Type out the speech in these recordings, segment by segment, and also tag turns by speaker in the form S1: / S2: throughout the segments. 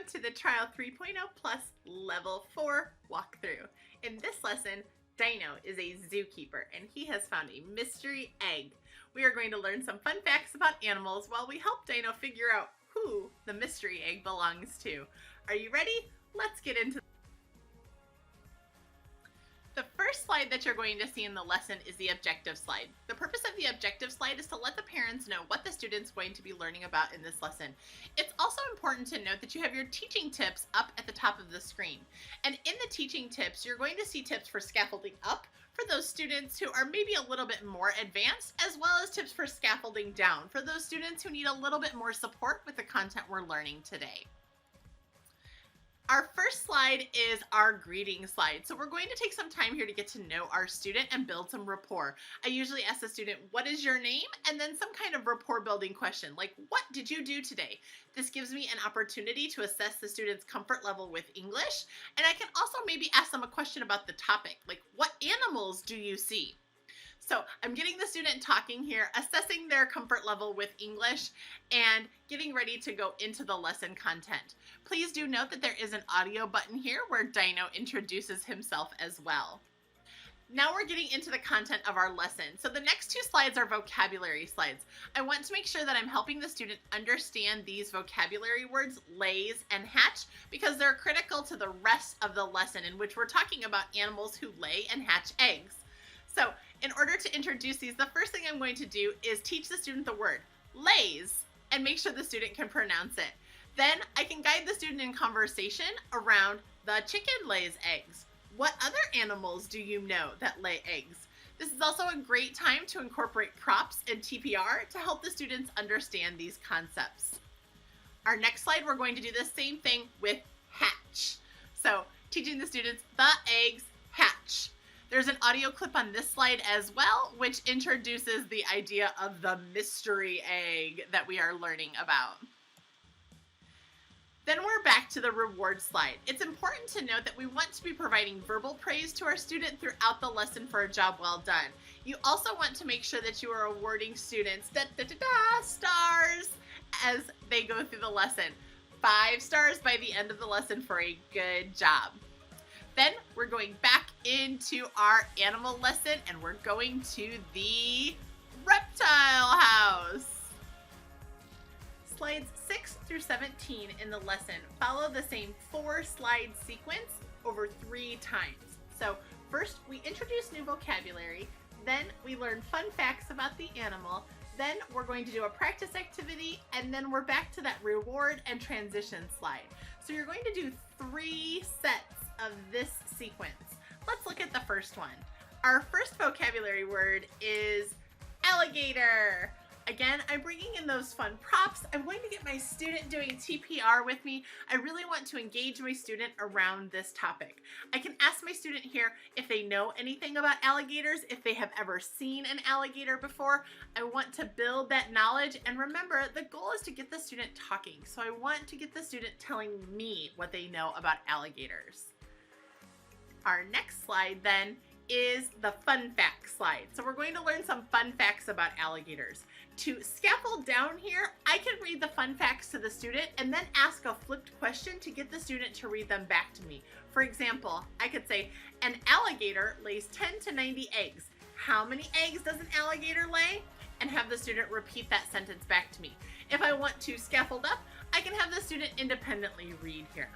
S1: to the Trial 3.0 Plus Level 4 walkthrough. In this lesson, Dino is a zookeeper and he has found a mystery egg. We are going to learn some fun facts about animals while we help Dino figure out who the mystery egg belongs to. Are you ready? Let's get into the first slide that you're going to see in the lesson is the objective slide. The purpose of the objective slide is to let the parents know what the student's going to be learning about in this lesson. It's also important to note that you have your teaching tips up at the top of the screen. And in the teaching tips, you're going to see tips for scaffolding up for those students who are maybe a little bit more advanced, as well as tips for scaffolding down for those students who need a little bit more support with the content we're learning today. Our first slide is our greeting slide. So we're going to take some time here to get to know our student and build some rapport. I usually ask the student, what is your name? And then some kind of rapport building question, like, what did you do today? This gives me an opportunity to assess the student's comfort level with English. And I can also maybe ask them a question about the topic, like, what animals do you see? So I'm getting the student talking here, assessing their comfort level with English, and getting ready to go into the lesson content. Please do note that there is an audio button here where Dino introduces himself as well. Now we're getting into the content of our lesson. So the next two slides are vocabulary slides. I want to make sure that I'm helping the student understand these vocabulary words, lays and hatch, because they're critical to the rest of the lesson in which we're talking about animals who lay and hatch eggs. So in order to introduce these, the first thing I'm going to do is teach the student the word lays and make sure the student can pronounce it. Then I can guide the student in conversation around the chicken lays eggs. What other animals do you know that lay eggs? This is also a great time to incorporate props and TPR to help the students understand these concepts. Our next slide, we're going to do the same thing with hatch. So teaching the students the eggs hatch. There's an audio clip on this slide as well, which introduces the idea of the mystery egg that we are learning about. Then we're back to the reward slide. It's important to note that we want to be providing verbal praise to our student throughout the lesson for a job well done. You also want to make sure that you are awarding students stars as they go through the lesson. 5 stars by the end of the lesson for a good job. Then we're going back into our animal lesson and we're going to the reptile house. Slides 6 through 17 in the lesson follow the same 4-slide sequence over 3 times. So first we introduce new vocabulary, then we learn fun facts about the animal, then we're going to do a practice activity, and then we're back to that reward and transition slide. So you're going to do 3 sets of this sequence. Let's look at the first one. Our first vocabulary word is alligator. Again, I'm bringing in those fun props. I'm going to get my student doing TPR with me. I really want to engage my student around this topic. I can ask my student here if they know anything about alligators, if they have ever seen an alligator before. I want to build that knowledge, and remember, the goal is to get the student talking. So I want to get the student telling me what they know about alligators. Our next slide then is the fun facts slide. So we're going to learn some fun facts about alligators. To scaffold down here, I can read the fun facts to the student and then ask a flipped question to get the student to read them back to me. For example, I could say, an alligator lays 10 to 90 eggs. How many eggs does an alligator lay? And have the student repeat that sentence back to me. If I want to scaffold up, I can have the student independently read here.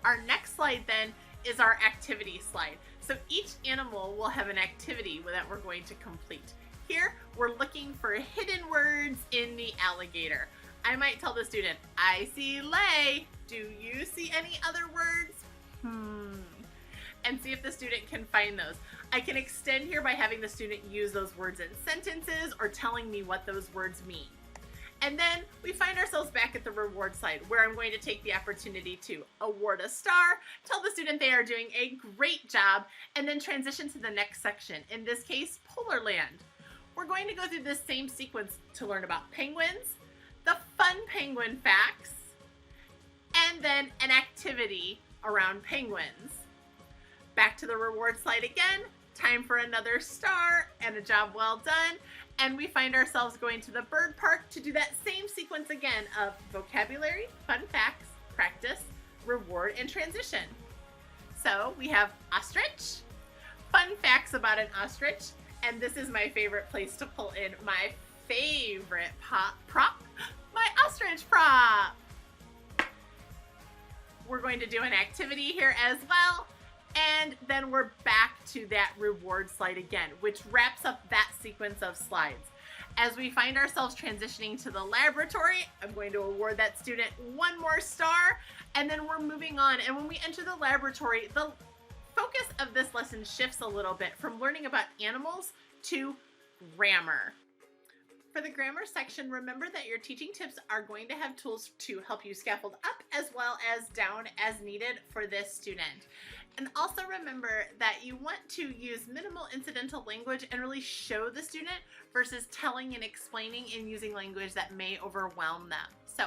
S1: Our next slide then is our activity slide. So each animal will have an activity that we're going to complete. Here, we're looking for hidden words in the alligator. I might tell the student, I see lay. Do you see any other words? And see if the student can find those. I can extend here by having the student use those words in sentences or telling me what those words mean. And then we find ourselves back at the reward slide where I'm going to take the opportunity to award a star, tell the student they are doing a great job, and then transition to the next section, in this case, Polar Land. We're going to go through this same sequence to learn about penguins, the fun penguin facts, and then an activity around penguins. Back to the reward slide again, time for another star and a job well done. And we find ourselves going to the bird park to do that same sequence again of vocabulary, fun facts, practice, reward, and transition. So we have ostrich, fun facts about an ostrich, and this is my favorite place to pull in my favorite prop, my ostrich prop. We're going to do an activity here as well, and then we're back to that reward slide again, which wraps up that sequence of slides. As we find ourselves transitioning to the laboratory, I'm going to award that student one more star, and then we're moving on. And when we enter the laboratory, the focus of this lesson shifts a little bit from learning about animals to grammar. For the grammar section, remember that your teaching tips are going to have tools to help you scaffold up as well as down as needed for this student. And also remember that you want to use minimal incidental language and really show the student versus telling and explaining and using language that may overwhelm them. So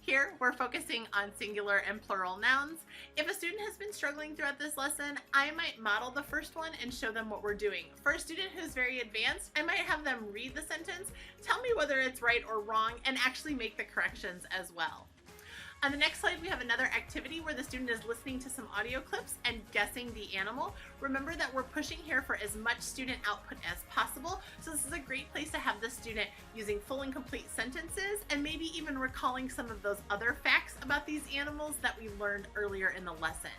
S1: here we're focusing on singular and plural nouns. If a student has been struggling throughout this lesson, I might model the first one and show them what we're doing. For a student who's very advanced, I might have them read the sentence, tell me whether it's right or wrong, and actually make the corrections as well. On the next slide, we have another activity where the student is listening to some audio clips and guessing the animal. Remember that we're pushing here for as much student output as possible, so this is a great place to have the student using full and complete sentences and maybe even recalling some of those other facts about these animals that we learned earlier in the lesson.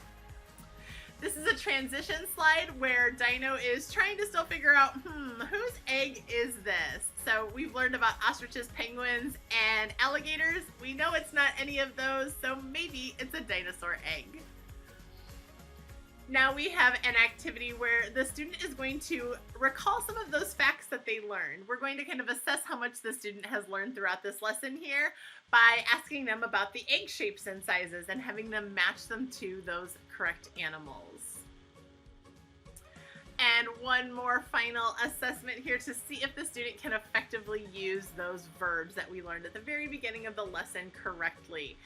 S1: This is a transition slide where Dino is trying to still figure out, whose egg is this? So we've learned about ostriches, penguins, and alligators. We know it's not any of those, so maybe it's a dinosaur egg. Now we have an activity where the student is going to recall some of those facts that they learned. We're going to kind of assess how much the student has learned throughout this lesson here by asking them about the egg shapes and sizes and having them match them to those correct animals. And one more final assessment here to see if the student can effectively use those verbs that we learned at the very beginning of the lesson correctly.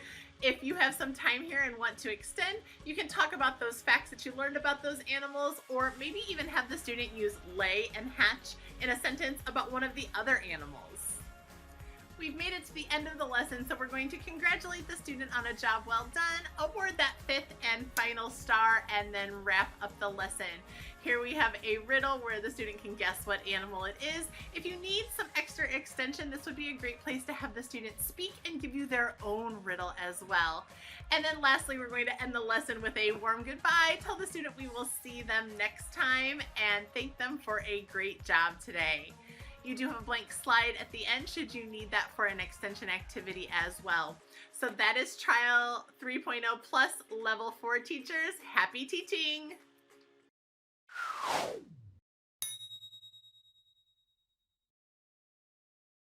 S1: If you have some time here and want to extend, you can talk about those facts that you learned about those animals, or maybe even have the student use lay and hatch in a sentence about one of the other animals. We've made it to the end of the lesson, so we're going to congratulate the student on a job well done, award that 5th and final star, and then wrap up the lesson. Here we have a riddle where the student can guess what animal it is. If you need some extra extension, this would be a great place to have the student speak and give you their own riddle as well. And then lastly, we're going to end the lesson with a warm goodbye. Tell the student we will see them next time and thank them for a great job today. You do have a blank slide at the end should you need that for an extension activity as well. So that is Trial 3.0 Plus Level 4 teachers. Happy teaching!